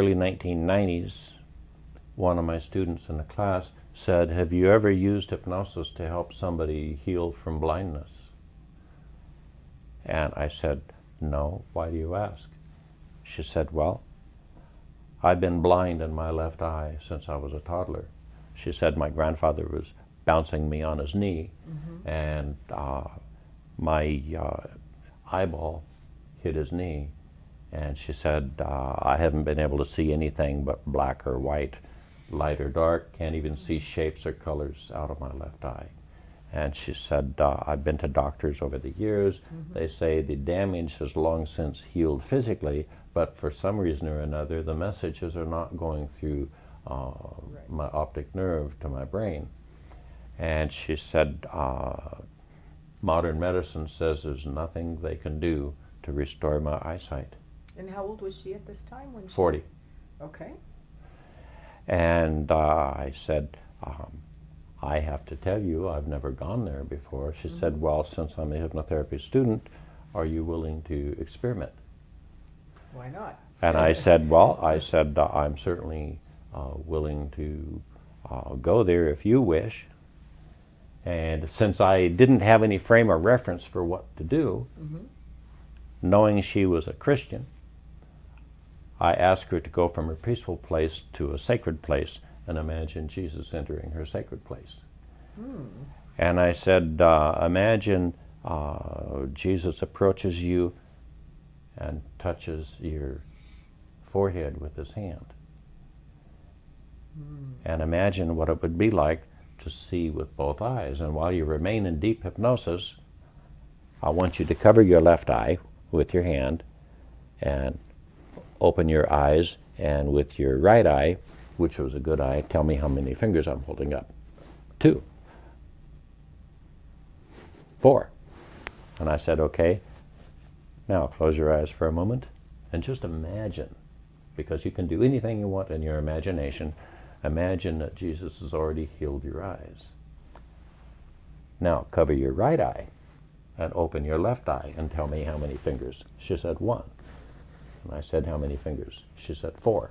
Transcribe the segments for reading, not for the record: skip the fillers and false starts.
early 1990s, one of my students in the class said, "Have you ever used hypnosis to help somebody heal from blindness?" And I said, "No, why do you ask?" She said, "Well, I've been blind in my left eye since I was a toddler." She said, "My grandfather was bouncing me on his knee, and my eyeball hit his knee." And she said, "I haven't been able to see anything but black or white, light or dark, can't even see shapes or colors out of my left eye." And she said, "I've been to doctors over the years. They say the damage has long since healed physically, but for some reason or another, the messages are not going through my optic nerve to my brain." And she said, "Modern medicine says there's nothing they can do to restore my eyesight." And how old was she at this time? When 40. Okay. And I said, "I have to tell you, I've never gone there before." She said, "Well, since I'm a hypnotherapy student, are you willing to experiment?" Why not? And I said, "Well, I'm certainly willing to go there if you wish." And since I didn't have any frame of reference for what to do, knowing she was a Christian, I asked her to go from a peaceful place to a sacred place and imagine Jesus entering her sacred place. And I said, imagine Jesus approaches you and touches your forehead with his hand. And imagine what it would be like to see with both eyes. And while you remain in deep hypnosis, I want you to cover your left eye with your hand and open your eyes, and with your right eye, which was a good eye, tell me how many fingers I'm holding up. 2. 4. And I said, "Okay, now close your eyes for a moment and just imagine, because you can do anything you want in your imagination, imagine that Jesus has already healed your eyes. Now cover your right eye and open your left eye and tell me how many fingers." She said, 1. And I said, "How many fingers?" She said, 4.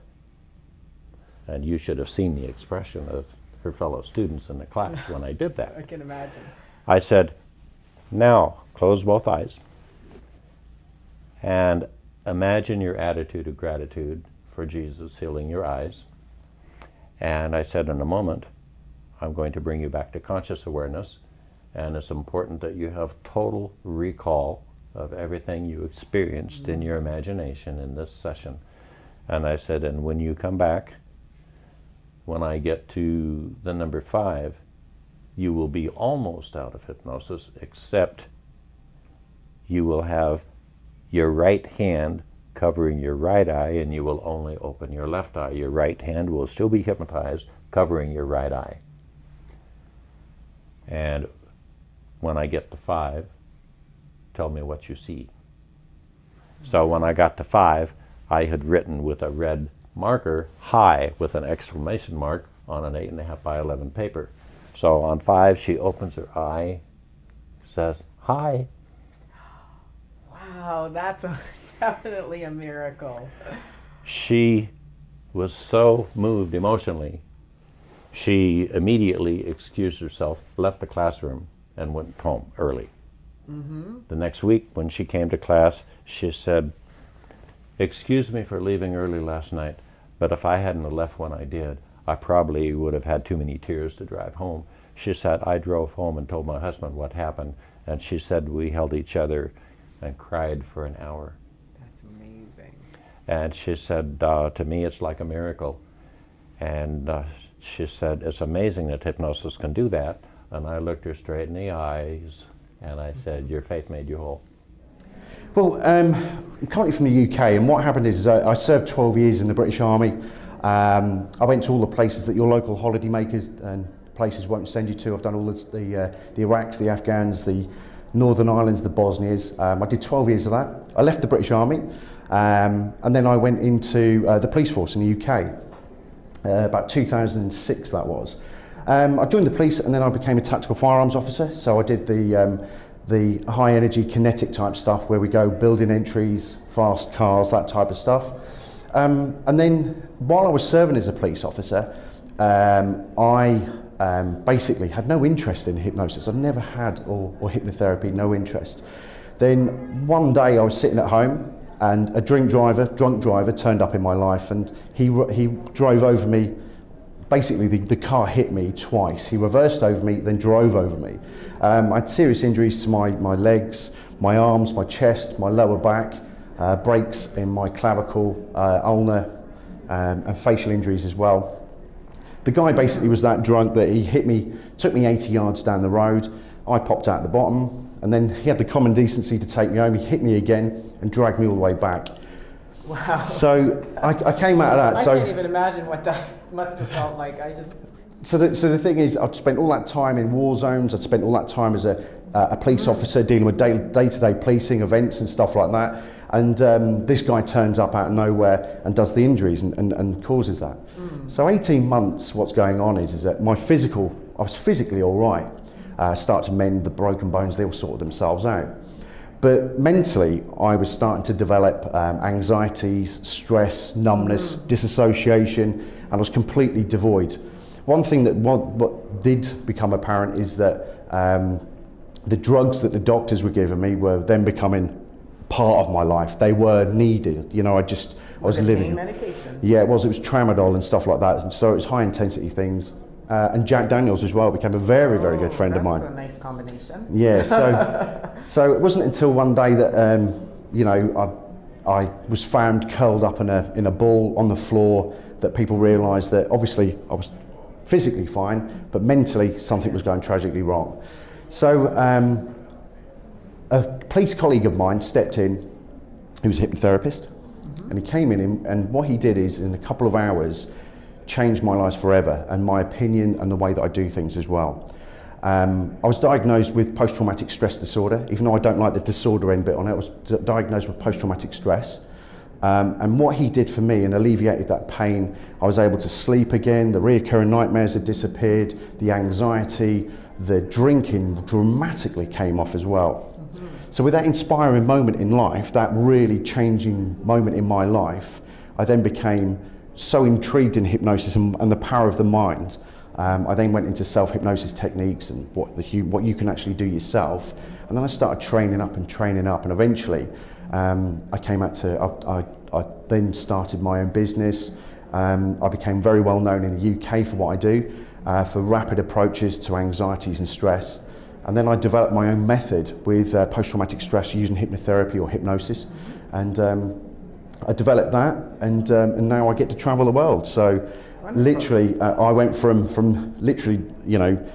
And you should have seen the expression of her fellow students in the class when I did that. I can imagine. I said, "Now close both eyes and imagine your attitude of gratitude for Jesus healing your eyes." And I said, "In a moment, I'm going to bring you back to conscious awareness, and it's important that you have total recall of everything you experienced in your imagination in this session." And I said, "And when you come back, when I get to the number 5, you will be almost out of hypnosis, except you will have your right hand covering your right eye, and you will only open your left eye. Your right hand will still be hypnotized, covering your right eye. And when I get to 5, tell me what you see." So when I got to 5, I had written with a red marker, "Hi," with an exclamation mark on an 8.5 by 11 paper. So on 5, she opens her eye, says, "Hi." Wow, that's definitely a miracle. She was so moved emotionally, she immediately excused herself, left the classroom, and went home early. The next week, when she came to class, she said, "Excuse me for leaving early last night, but if I hadn't have left when I did, I probably would have had too many tears to drive home." She said, "I drove home and told my husband what happened," and she said we held each other and cried for an hour. That's amazing. And she said, "To me, it's like a miracle." And she said, "It's amazing that hypnosis can do that." And I looked her straight in the eyes, and I said, "Your faith made you whole." Well, I'm currently from the UK, and what happened is I served 12 years in the British Army. I went to all the places that your local holiday makers and places won't send you to. I've done all the Iraqs, the Afghans, the Northern Islands, the Bosnias. I did 12 years of that. I left the British Army, and then I went into the police force in the UK. About 2006 that was. I joined the police, and then I became a tactical firearms officer. So I did the high energy kinetic type stuff where we go building entries, fast cars, that type of stuff. And then while I was serving as a police officer, I basically had no interest in hypnosis. I've never had, or hypnotherapy, no interest. Then one day I was sitting at home and a drunk driver turned up in my life, and he drove over me. Basically the car hit me twice. He reversed over me, then drove over me. I had serious injuries to my legs, my arms, my chest, my lower back, breaks in my clavicle, ulnar, and facial injuries as well. The guy basically was that drunk that he hit me, took me 80 yards down the road. I popped out the bottom, and then he had the common decency to take me home. He hit me again and dragged me all the way back. Wow. So I came out of that. I can't even imagine what that must have felt like. So the thing is, I'd spent all that time in war zones. I'd spent all that time as a police officer dealing with day-to-day policing events and stuff like that. And this guy turns up out of nowhere and does the injuries and causes that. So 18 months, what's going on is that I was physically all right. Start to mend the broken bones, they all sorted themselves out. But mentally, I was starting to develop anxieties, stress, numbness, disassociation, and I was completely devoid. One thing that what did become apparent is that the drugs that the doctors were giving me were then becoming part of my life. They were needed. You know, I was living. Medication? Yeah, it was tramadol and stuff like that. And so it was high intensity things. And Jack Daniels as well became a very, very good friend of mine. That's a nice combination. Yeah, so it wasn't until one day that you know, I was found curled up in a ball on the floor that people realised that obviously I was physically fine, but mentally something was going tragically wrong. So a police colleague of mine stepped in, who was a hypnotherapist, and he came in and what he did is in a couple of hours changed my life forever, and my opinion and the way that I do things as well. I was diagnosed with post-traumatic stress disorder. Even though I don't like the disorder end bit on it, I was diagnosed with post-traumatic stress. And what he did for me and alleviated that pain, I was able to sleep again, the reoccurring nightmares had disappeared, the anxiety, the drinking dramatically came off as well. So with that inspiring moment in life, that really changing moment in my life, I then became so intrigued in hypnosis and the power of the mind. I then went into self-hypnosis techniques and what you can actually do yourself. And then I started training up, and eventually I came out to, I then started my own business. I became very well known in the UK for what I do, for rapid approaches to anxieties and stress. And then I developed my own method with post-traumatic stress using hypnotherapy or hypnosis. And I developed that, and now I get to travel the world. So Wonderful. literally, I went from literally, you know,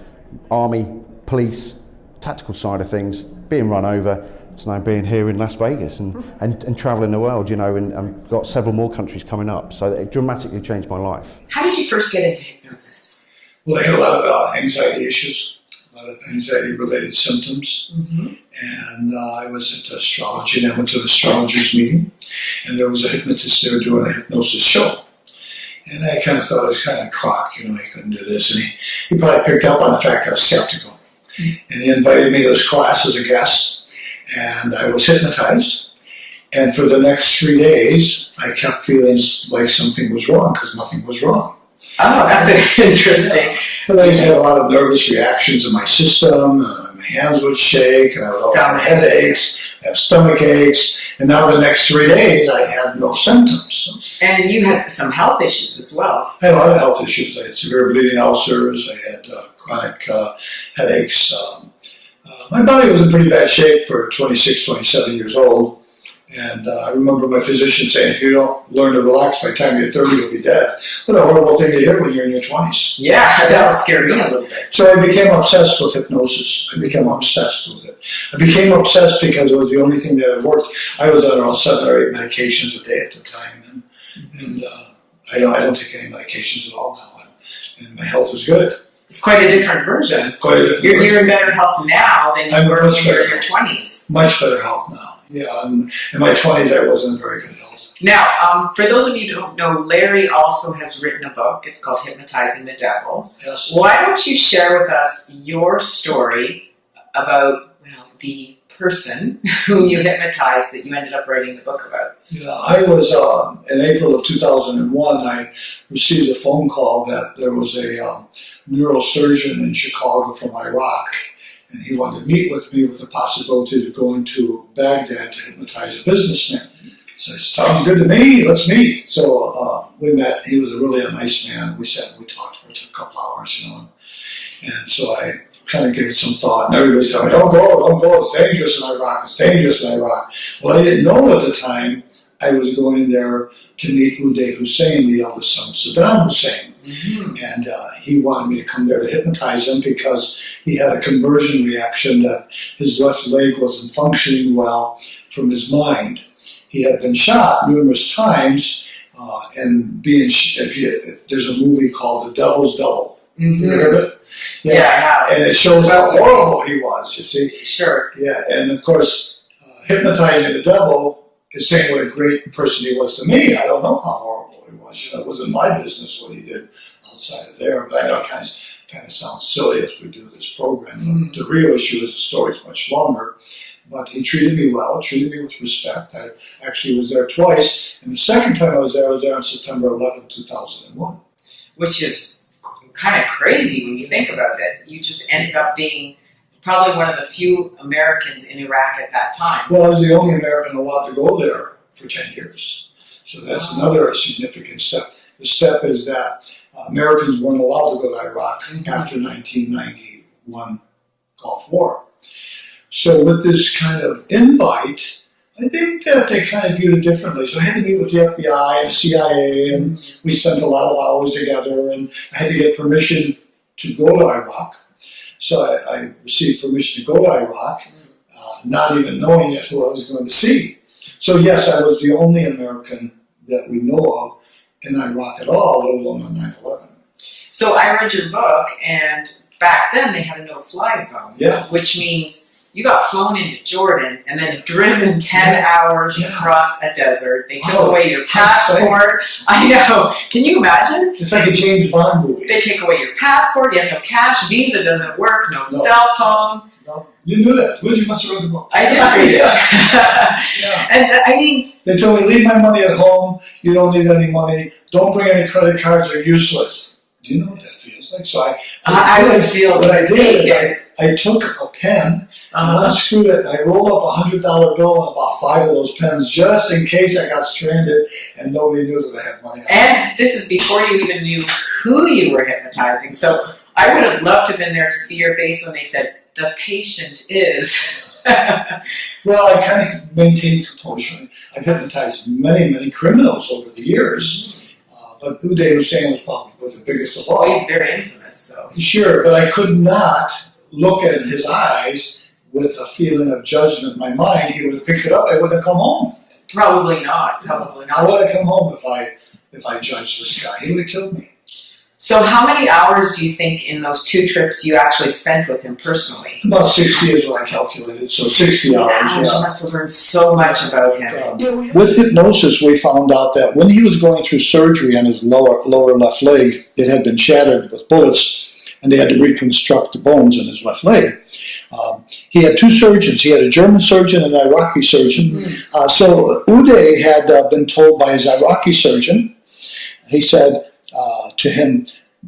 army, police, tactical side of things, being run over, to now being here in Las Vegas and traveling the world, you know, and I've got several more countries coming up. So it dramatically changed my life. How did you first get into hypnosis? Well, I had a lot of anxiety issues, a lot of anxiety-related symptoms, and I was at astrology, and I went to an astrologer's meeting, and there was a hypnotist there doing a hypnosis show. And I kind of thought I was kind of cock, you know, I couldn't do this, and he probably picked up on the fact I was skeptical. And he invited me to his class as a guest, and I was hypnotized. And for the next 3 days, I kept feeling like something was wrong, because nothing was wrong. Oh, that's interesting. But I had a lot of nervous reactions in my system, my hands would shake, and I would have headaches, have stomach aches, and now the next 3 days I had no symptoms. And you had some health issues as well. I had a lot of health issues. I had severe bleeding ulcers, I had chronic headaches. My body was in pretty bad shape for 26, 27 years old. And I remember my physician saying, if you don't learn to relax by the time you're 30, you'll be dead. What a horrible thing to hear when you're in your 20s. Yeah, that scared me a little bit. So I became obsessed with hypnosis. I became obsessed with it. I became obsessed because it was the only thing that had worked. I was on around 7 or 8 medications a day at the time. And I don't take any medications at all now. And my health is good. It's quite a different version. Quite a different version. You're in better health now than you were when you were in your 20s. Much better health now. Yeah, in my 20s I wasn't in very good health. Now, for those of you who don't know, Larry also has written a book. It's called Hypnotizing the Devil. Yes. Why don't you share with us your story about the person who you hypnotized that you ended up writing the book about? Yeah, I was, in April of 2001, I received a phone call that there was a neurosurgeon in Chicago from Iraq, and he wanted to meet with me with the possibility of going to Baghdad to hypnotize a businessman. So it sounds good to me, let's meet. So we met. He was really a nice man. We sat and we talked for a couple hours, and so I kind of gave it some thought, and everybody said, don't go, it's dangerous in Iraq. Well, I didn't know at the time I was going there to meet Uday Hussein, the eldest son of Saddam Hussein. Mm-hmm. And he wanted me to come there to hypnotize him because he had a conversion reaction that his left leg wasn't functioning well from his mind. He had been shot numerous times, and there's a movie called The Devil's Double. Mm-hmm. You heard it? Yeah. And it shows how horrible he was, you see. Sure. Yeah, and of course, hypnotizing the devil is saying what a great person he was to me. I don't know how horrible he was. It wasn't my business what he did outside of there. But I know it kind of sounds silly as we do this program. Mm-hmm. The real issue is the story's much longer. But he treated me well, treated me with respect. I actually was there twice. And the second time I was there on September 11th, 2001. Which is kind of crazy when you think about it. You just ended up being probably one of the few Americans in Iraq at that time. Well, I was the only American allowed to go there for 10 years. So that's another significant step. The step is that Americans weren't allowed to go to Iraq after 1991 Gulf War. So with this kind of invite, I think that they kind of viewed it differently. So I had to meet with the FBI and the CIA, and we spent a lot of hours together, and I had to get permission to go to Iraq. So I received permission to go to Iraq, not even knowing yet who I was going to see. So yes, I was the only American that we know of in Iraq at all, let alone on 9/11. So I read your book, and back then they had a no-fly zone, which means you got flown into Jordan and then driven 10 hours across a desert. They took away your passport. I know. Can you imagine? It's like a James Bond movie. They take away your passport. You have no cash. Visa doesn't work. No cell phone. No. You knew that. You must have read the book. I did read it. And I mean, they told me, leave my money at home. You don't need any money. Don't bring any credit cards. They're useless. Do you know what that feels like? So I would feel what I did is I took a pen and unscrewed it, and I rolled up $100 bill and about 5 of those pens just in case I got stranded and nobody knew that I had money. And this is before you even knew who you were hypnotizing. So I would have loved to have been there to see your face when they said, the patient is. Well, I kind of maintained composure. I've hypnotized many, many criminals over the years, but Uday Hussein was probably the biggest of all. He's very infamous, so. Sure, but I could not look at his eyes with a feeling of judgment in my mind. He would have picked it up. I wouldn't have come home. Probably not. Probably not. How would I come home if I judged this guy? He would have killed me. So how many hours do you think in those 2 trips you actually spent with him personally? About 60 is what I calculated, so 60 hours. You must have learned so much about him. With hypnosis, we found out that when he was going through surgery on his lower left leg, it had been shattered with bullets, and they had to reconstruct the bones in his left leg. He had 2 surgeons. He had a German surgeon and an Iraqi surgeon. So Uday had been told by his Iraqi surgeon, he said to him,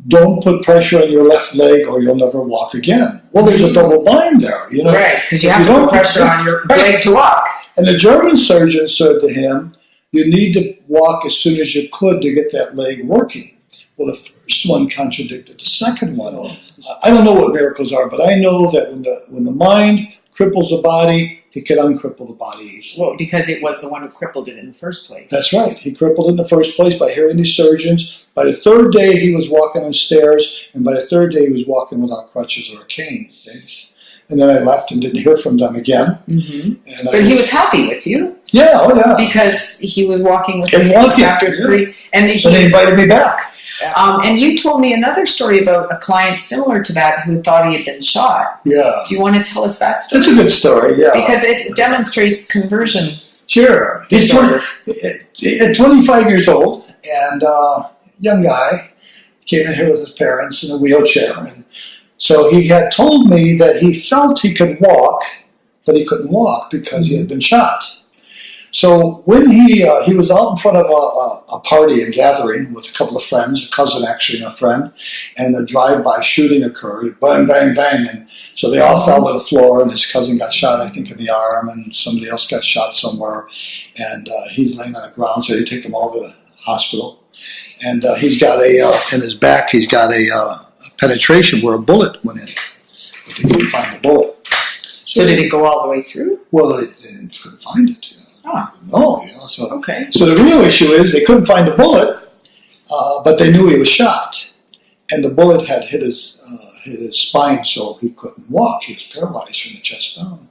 don't put pressure on your left leg or you'll never walk again. Well, there's a double bind there, you know. Right, because you have to put pressure on your leg to walk. And the German surgeon said to him, you need to walk as soon as you could to get that leg working. Well, the first one contradicted the second one. I don't know what miracles are, but I know that when the mind cripples the body, it can uncripple the body easily. Well, because it was the one who crippled it in the first place. That's right. He crippled it in the first place by hearing these surgeons. By the 3rd day, he was walking on stairs, and by the 3rd day, he was walking without crutches or a cane. And then I left and didn't hear from them again. Mm-hmm. But he was happy with you. Yeah, oh yeah. Because he was walking with you after 3. And so they invited me back. And you told me another story about a client similar to that who thought he had been shot. Yeah. Do you want to tell us that story? That's a good story, yeah. Because it demonstrates conversion. Sure. He's 25 years old, and young guy, came in here with his parents in a wheelchair. And so he had told me that he felt he could walk, but he couldn't walk because he had been shot. So when he was out in front of a party, a gathering with a couple of friends, a cousin actually and a friend, and a drive-by shooting occurred, bang, bang, bang, and so they all fell to the floor, and his cousin got shot, I think, in the arm, and somebody else got shot somewhere, and he's laying on the ground, so they take him all to the hospital, and he's got in his back, he's got a penetration where a bullet went in, but they couldn't find the bullet. So did it go all the way through? Well, they couldn't find it. No, so Okay. So the real issue is they couldn't find the bullet, but they knew he was shot, and the bullet had hit his spine, so he couldn't walk. He was paralyzed from the chest down.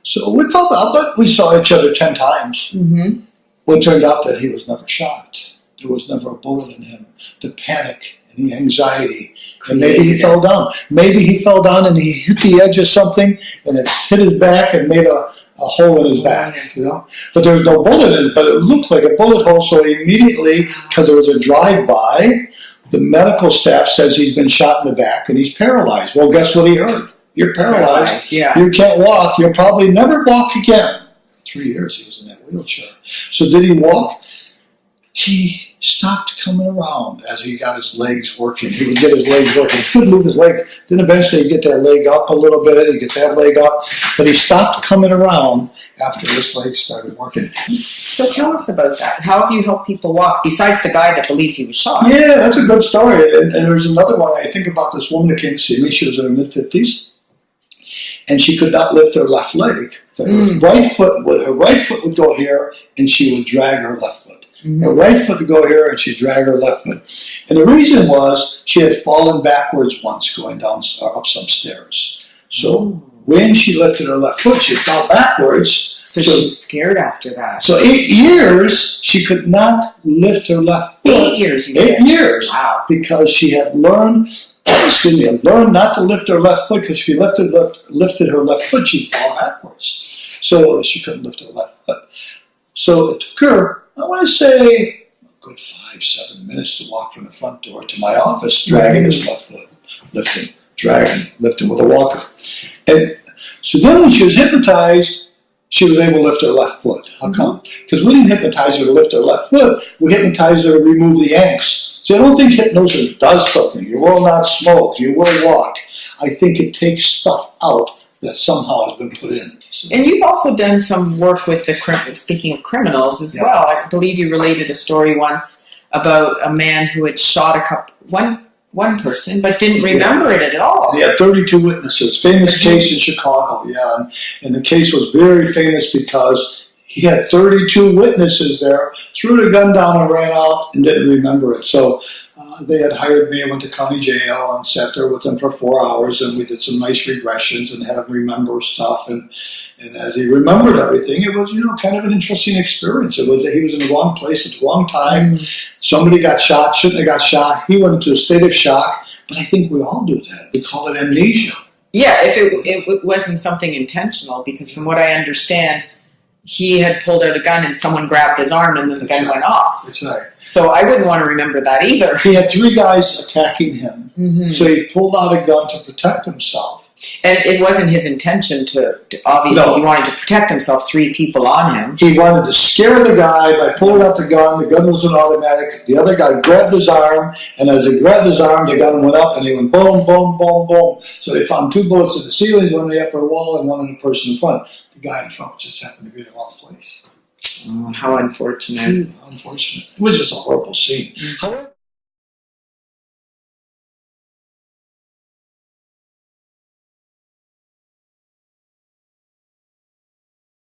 So we felt out, but we saw each other 10 times. Mm-hmm. Well, it turned out that he was never shot. There was never a bullet in him. The panic and the anxiety, and maybe he fell down. Maybe he fell down and he hit the edge of something, and it hit his back and made a hole in his back, you know. But there was no bullet in it, but it looked like a bullet hole, so immediately, because it was a drive-by, the medical staff says he's been shot in the back and he's paralyzed. Well, guess what he heard? You're paralyzed. Yeah. You can't walk. You'll probably never walk again. 3 years he was in that wheelchair. So did he walk? He stopped coming around as he got his legs working. He would get his legs working. He couldn't move his legs. Then eventually he'd get that leg up a little bit. He'd get that leg up. But he stopped coming around after his legs started working. So tell us about that. How have you helped people walk, besides the guy that believed he was shot? Yeah, that's a good story. And there's another one. I think about this woman that came to see me. She was in her mid-50s. And she could not lift her left leg. Her right foot would go here, and she would drag her left foot. Her right foot would go here, and she'd drag her left foot. And the reason was she had fallen backwards once going down up some stairs. So when she lifted her left foot, she fell backwards. So she was scared after that. So 8 years, she could not lift her left foot. 8 years, you 8 said? years. Wow. Because she had learned, learned not to lift her left foot, because if she lifted her left foot, she'd fall backwards. So she couldn't lift her left foot. So it took her, I want to say, a good 5-7 minutes to walk from the front door to my office, dragging his left foot, lifting with a walker. And so then when she was hypnotized, she was able to lift her left foot. How come? Because we didn't hypnotize her to lift her left foot, we hypnotized her to remove the angst. So I don't think hypnosis does something. You will not smoke, you will walk. I think it takes stuff out that somehow has been put in. So, And you've also done some work with speaking of criminals as well. I believe you related a story once about a man who had shot one person, but didn't remember it at all. he had 32 witnesses. Famous case in Chicago, yeah. And the case was very famous because he had 32 witnesses there, threw the gun down and ran out and didn't remember it. So they had hired me. I went to county jail and sat there with them for 4 hours, and we did some nice regressions and had him remember stuff. And as he remembered everything, it was, kind of an interesting experience. It was that he was in the wrong place at the wrong time. Somebody got shot, shouldn't have got shot. He went into a state of shock. But I think we all do that. We call it amnesia. Yeah, if it wasn't something intentional, because from what I understand, he had pulled out a gun and someone grabbed his arm and then the gun went off. That's right. So I wouldn't want to remember that either. He had 3 guys attacking him. So he pulled out a gun to protect himself. And it wasn't his intention to obviously, No. he wanted to protect himself, 3 people on him. He wanted to scare the guy by pulling out the gun. The gun was an automatic. The other guy grabbed his arm, and as he grabbed his arm, the gun went up, and he went boom, boom, boom, boom. So they found 2 bullets in the ceiling, one in the upper wall, and one in the person in front. The guy in front just happened to be in the wrong place. Oh, how unfortunate. Unfortunate. It was just a horrible scene. However,